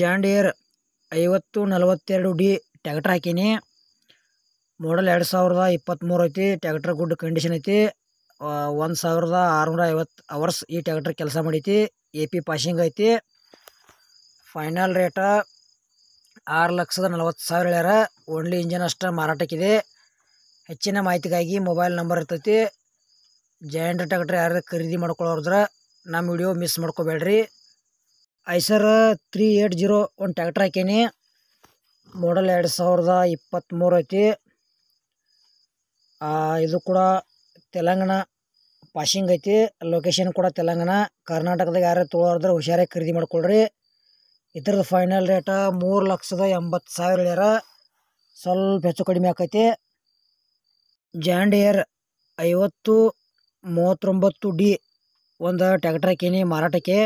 John Deere 5042D tractor ಹಾಕೀನಿ. ಮಾಡಲ್ 2023 ಐತಿ. Tractor good condition ಐತಿ. 1650 hours ಈ ಟ್ಯಾಕ್ಟರ್ ಕೆಲಸ ಮಾಡೈತಿ. AP ಪಾಸಿಂಗ್ ಐತಿ. ಫೈನಲ್ ರೇಟ 6,40,000 ಹೇಳ್ಯಾರ. ಓನ್ಲಿ ಇಂಜನ್ ಅಷ್ಟ ಮಾರಾಟಕ್ಕಿದೆ. ಹೆಚ್ಚಿನ ಮಾಹಿತಿಗಾಗಿ ಮೊಬೈಲ್ ನಂಬರ್ ಇರ್ತೈತಿ. ಜಾಂಡಿಯರ್ ಟ್ಯಾಕ್ಟರ್ ಯಾರು ಖರೀದಿ ಮಾಡ್ಕೊಳ್ಳೋದ್ರ ನಮ್ಮ ವಿಡಿಯೋ ಮಿಸ್ ಮಾಡ್ಕೋಬೇಡ್ರಿ. ಐಸರ್ 380 ಒಂದು ಟ್ಯಾಕ್ಟರ್ ಹಾಕೀನಿ. ಮಾಡಲ್ 2023 ಐತಿ. ಇದು ಕೂಡ ತೆಲಂಗಾಣ ಪಾಸಿಂಗ್ ಐತಿ. ಲೊಕೇಶನ್ ಕೂಡ ತೆಲಂಗಾಣ. ಕರ್ನಾಟಕದಾಗ ಯಾರು ತೊಗೊಳೋದ್ರ ಹುಷಾರಾಗಿ ಖರೀದಿ ಮಾಡ್ಕೊಳ್ರಿ. ಇದ್ರದ್ದು ಫೈನಲ್ ರೇಟ 3,80,000 ಹೇಳ್ಯಾರ. ಸ್ವಲ್ಪ ಹೆಚ್ಚು ಕಡಿಮೆ ಆಕೈತಿ. ಜಾಂಡಿಯರ್ 5039D ಒಂದು ಟ್ಯಾಕ್ಟರ್ ಹಾಕೀನಿ ಮಾರಾಟಕ್ಕೆ.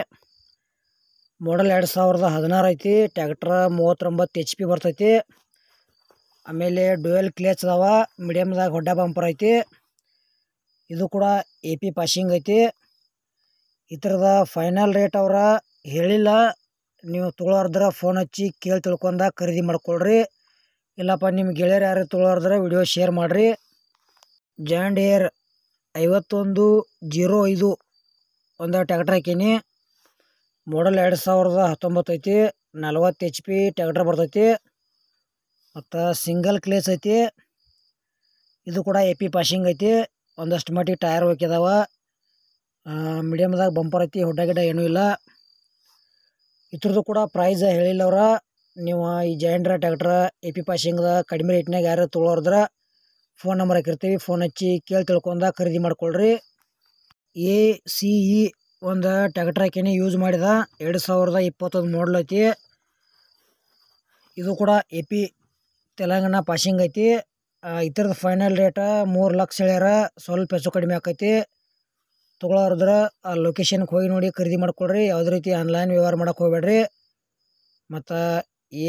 ಮಾಡಲ್ 2016 ಐತಿ. ಟ್ಯಾಕ್ಟರ್ 39 HP ಬರ್ತೈತಿ. ಆಮೇಲೆ ಡ್ಯುಯಲ್ ಕ್ಲೇಚ್ ಅದಾವ. ಮೀಡಿಯಮ್ದಾಗ ಹೊಡ್ಡ ಬಂಪರ್ ಐತಿ. ಇದು ಕೂಡ AP ಪಾಸಿಂಗ್ ಐತಿ. ಇದ್ರದ ಫೈನಲ್ ರೇಟ್ ಅವ್ರ ಹೇಳಿಲ್ಲ. ನೀವು ತೊಗೊಳೋದ್ರ ಫೋನ್ ಹಚ್ಚಿ ಕೇಳಿ ತಿಳ್ಕೊಂಡ ಖರೀದಿ ಮಾಡ್ಕೊಳ್ರಿ. ಇಲ್ಲಪ್ಪ ನಿಮ್ಮ ಗೆಳೆಯರು ಯಾರು ತೊಗೊಳೋದ್ರ ವಿಡಿಯೋ ಶೇರ್ ಮಾಡಿರಿ. ಜಾಂಡಿಯರ್ 5105 ಒಂದು ಟ್ಯಾಕ್ಟರ್ ಹಾಕೀನಿ. ಮಾಡಲ್ 2019 ಐತಿ. 40 HP ಟ್ಯಾಕ್ಟರ್ ಬರ್ತೈತಿ. ಮತ್ತು ಸಿಂಗಲ್ ಕ್ಲೇಚ್ ಐತಿ. ಇದು ಕೂಡ AP ಪಾಸಿಂಗ್ ಐತಿ. ಒಂದಷ್ಟು ಮಟ್ಟಿಗೆ ಟೈರ್ ಹೋಗಿದಾವ. ಮೀಡಿಯಮ್ದಾಗ ಬಂಪರ್ ಐತಿ. ಹೊಡ್ಡ ಗಿಡ್ಡ ಏನೂ ಇಲ್ಲ. ಇದ್ರದ್ದು ಕೂಡ ಪ್ರೈಸ್ ಹೇಳಿಲ್ಲ ಅವ್ರ. ನೀವು ಈ ಜಾಂಡಿಯರ್ ಟ್ಯಾಕ್ಟರ್ AP ಪಾಸಿಂಗ್ದ ಕಡಿಮೆ ರೇಟ್ನಾಗ ಯಾರು ತೊಗೊಳೋದ್ರ ಫೋನ್ ನಂಬರ್ ಹಾಕಿರ್ತೀವಿ. ಫೋನ್ ಹಚ್ಚಿ ಕೇಳಿ ತಿಳ್ಕೊಂಡ ಖರೀದಿ ಮಾಡ್ಕೊಳ್ರಿ. ACE ಒಂದು ಟ್ಯಾಕ್ಟರ್ ಹಾಕೀನಿ. ಯೂಸ್ ಮಾಡಿದ 2021 ಮಾಡಲ್ ಐತಿ. ಇದು ಕೂಡ AP ತೆಲಂಗಾಣ ಪಾಸಿಂಗ್ ಐತಿ. ಇದ್ರದ್ದು ಫೈನಲ್ ರೇಟ 3 ಲಕ್ಷ ಹೇಳ್ಯಾರ. ಸ್ವಲ್ಪ ಹೆಚ್ಚು ಕಡಿಮೆ ಆಕೈತಿ. ತೊಗೊಳೋದ್ರ ಆ ಲೊಕೇಶನ್ಗೆ ಹೋಗಿ ನೋಡಿ ಖರೀದಿ ಮಾಡ್ಕೊಳ್ರಿ. ಯಾವುದೇ ರೀತಿ ಆನ್ಲೈನ್ ವ್ಯವಹಾರ ಮಾಡೋಕೆ ಹೋಗ್ಬೇಡ್ರಿ. ಮತ್ತು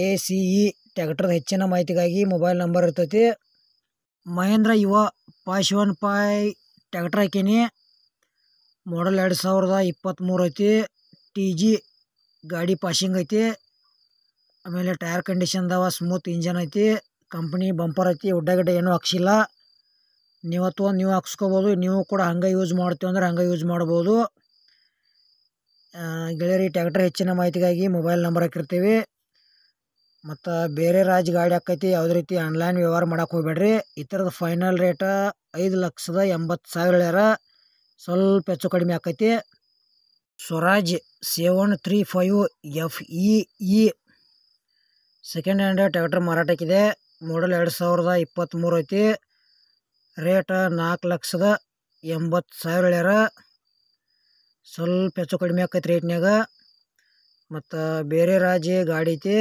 ACE ಟ್ಯಾಕ್ಟರ್ದ ಹೆಚ್ಚಿನ ಮಾಹಿತಿಗಾಗಿ ಮೊಬೈಲ್ ನಂಬರ್ ಇರ್ತೈತಿ. ಮಹೇಂದ್ರ ಯುವ 515 ಟ್ಯಾಕ್ಟರ್ ಹಾಕೀನಿ. ಮಾಡಲ್ 2023 ಐತಿ. TG ಗಾಡಿ ಪಾಸಿಂಗ್ ಐತಿ. ಆಮೇಲೆ ಟೈರ್ ಕಂಡೀಷನ್ದವ. ಸ್ಮೂತ್ ಇಂಜನ್ ಐತಿ. ಕಂಪ್ನಿ ಬಂಪರ್ ಐತಿ. ಹುಡ್ಡಗಡ್ಡ ಏನೂ ಹಾಕ್ಸಿಲ್ಲ. ನೀವು ತೊಗೊಂಡು ನೀವು ಹಾಕ್ಸ್ಕೋಬೋದು. ನೀವು ಕೂಡ ಹಂಗೆ ಯೂಸ್ ಮಾಡ್ತೀವಿ ಅಂದ್ರೆ ಹಂಗೆ ಯೂಸ್ ಮಾಡ್ಬೋದು. ಗೆಳೆಯರಿ ಟ್ಯಾಕ್ಟರ್ ಹೆಚ್ಚಿನ ಮಾಹಿತಿಗಾಗಿ ಮೊಬೈಲ್ ನಂಬರ್ ಹಾಕಿರ್ತೀವಿ. ಮತ್ತು ಬೇರೆ ರಾಜ್ಯ ಗಾಡಿ ಹಾಕೈತಿ. ಯಾವುದೇ ರೀತಿ ಆನ್ಲೈನ್ ವ್ಯವಹಾರ ಮಾಡೋಕೆ ಹೋಗ್ಬೇಡ್ರಿ. ಈ ಥರದ ಫೈನಲ್ ರೇಟ 5,80,000 ಹೇಳ್ಯಾರ. ಸ್ವಲ್ಪ ಹೆಚ್ಚು ಕಡಿಮೆ ಆಕೈತಿ. Swaraj 735 FEE second hand tractor ಮಾರಾಟಕ್ಕಿದೆ. ಮಾಡಲ್ 2023 ಐತಿ. ರೇಟ 4,80,000 ಹೇಳ್ಯಾರ. ಸ್ವಲ್ಪ ಹೆಚ್ಚು ಕಡಿಮೆ ಆಕೈತಿ ರೇಟ್ನಾಗ. ಮತ್ತು ಬೇರೆ ರಾಜ್ಯ ಗಾಡಿ ಐತಿ.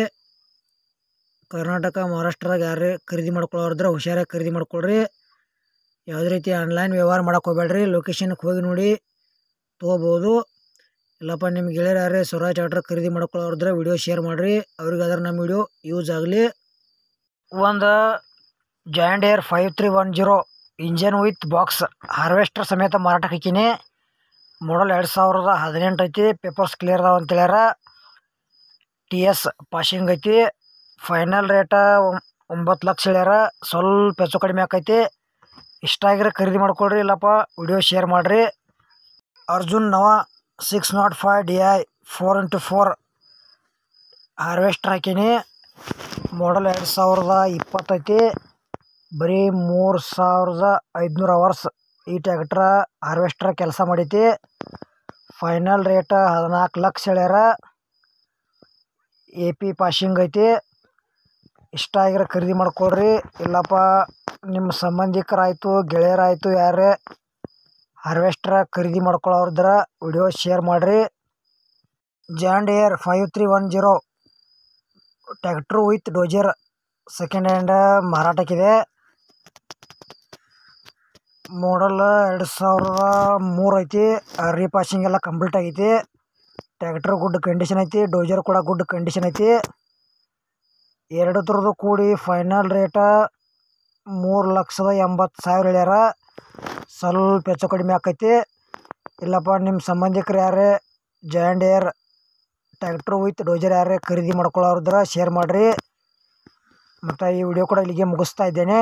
ಕರ್ನಾಟಕ ಮಹಾರಾಷ್ಟ್ರದಾಗ ಯಾರು ಖರೀದಿ ಮಾಡ್ಕೊಳ್ಳೋದ್ರ ಹುಷಾರಾಗಿ ಖರೀದಿ ಮಾಡ್ಕೊಳ್ರಿ. ಯಾವುದೇ ರೀತಿ ಆನ್ಲೈನ್ ವ್ಯವಹಾರ ಮಾಡೋಕೆ ಹೋಗ್ಬೇಡ್ರಿ. ಲೊಕೇಶನ್ಗೆ ಹೋಗಿ ನೋಡಿ ತೊಗೋಬೋದು. ಇಲ್ಲಪ್ಪ ನಿಮ್ಮ ಗೆಳೆಯರು ಯಾರೇ ಸ್ವರಾಜ್ ಟ್ಯಾಕ್ಟರ್ ಖರೀದಿ ಮಾಡ್ಕೊಳ್ಳೋದ್ರ ವಿಡಿಯೋ ಶೇರ್ ಮಾಡಿರಿ. ಅವ್ರಿಗಾದ್ರೆ ನಮ್ಮ ವಿಡಿಯೋ ಯೂಸ್ ಆಗಲಿ. ಒಂದು John Deere 5310 engine with box harvester ಸಮೇತ ಮಾರಾಟಕ್ಕೆ ಹಾಕೀನಿ. ಮಾಡಲ್ 2018 ಐತಿ. ಪೇಪರ್ಸ್ ಕ್ಲಿಯರ್ ಅದಾವ ಅಂತ ಹೇಳ್ಯಾರ. TS ಪಾಸಿಂಗ್ ಐತಿ. ಫೈನಲ್ ರೇಟ 9 ಲಕ್ಷ ಹೇಳ್ಯಾರ. ಸ್ವಲ್ಪ ಹೆಚ್ಚು ಕಡಿಮೆ ಆಕೈತಿ. ಇಷ್ಟ ಆಗಿರೋ ಖರೀದಿ ಮಾಡ್ಕೊಳ್ರಿ. ಇಲ್ಲಪ್ಪ ವಿಡಿಯೋ ಶೇರ್ ಮಾಡಿರಿ. ಅರ್ಜುನ್ ನವ 605 DI 4x4 ಹಾರ್ವೆಸ್ಟರ್ ಹಾಕೀನಿ. ಮಾಡಲ್ 2020 ಐತಿ. ಬರೀ 3,500 ಅವರ್ಸ್ ಈ ಟ್ಯಾಕ್ಟ್ರ ಹಾರ್ವೆಸ್ಟರ್ ಕೆಲಸ ಮಾಡೈತಿ. ಫೈನಲ್ ರೇಟ 14 ಲಕ್ಷ ಹೇಳ್ಯಾರ. AP ಪಾಸಿಂಗ್ ಐತಿ. ಇಷ್ಟ ಆಗಿರೋ ಖರೀದಿ ಮಾಡ್ಕೊಳ್ರಿ. ಇಲ್ಲಪ್ಪ ನಿಮ್ಮ ಸಂಬಂಧಿಕರಾಯಿತು ಗೆಳೆಯರಾಯಿತು ಯಾರೇ ಹಾರ್ವೆಸ್ಟರ್ ಖರೀದಿ ಮಾಡ್ಕೊಳ್ಳೋದ್ರ ವಿಡಿಯೋ ಶೇರ್ ಮಾಡಿರಿ. John Deere 5310 tractor with dozer second hand ಮಾರಾಟಕ್ಕಿದೆ. ಮಾಡಲ್ 2003 ಐತಿ. ರೀಪಾಸಿಂಗ್ ಎಲ್ಲ ಕಂಪ್ಲೀಟ್ ಆಗೈತಿ. ಟ್ಯಾಕ್ಟರ್ ಗುಡ್ ಕಂಡೀಷನ್ ಐತಿ. ಡೋಜರ್ ಕೂಡ ಗುಡ್ ಕಂಡೀಷನ್ ಐತಿ. ಎರಡರದ್ದು ಕೂಡಿ ಫೈನಲ್ ರೇಟ 3,80,000 ಹೇಳ್ಯಾರ. ಸ್ವಲ್ಪ ಹೆಚ್ಚು ಕಡಿಮೆ ಆಕೈತಿ. ಇಲ್ಲಪ್ಪ ನಿಮ್ಮ ಸಂಬಂಧಿಕರು ಯಾರೇ ಜಾಂಡಿಯರ್ ಟ್ಯಾಕ್ಟ್ರು ವಿತ್ ಡೋಜರ್ ಯಾರೇ ಖರೀದಿ ಮಾಡ್ಕೊಳ್ಳೋರಿದ್ರೆ ಶೇರ್ ಮಾಡಿರಿ. ಮತ್ತು ಈ ವಿಡಿಯೋ ಕೂಡ ಇಲ್ಲಿಗೆ ಮುಗಿಸ್ತಾ ಇದ್ದೇನೆ.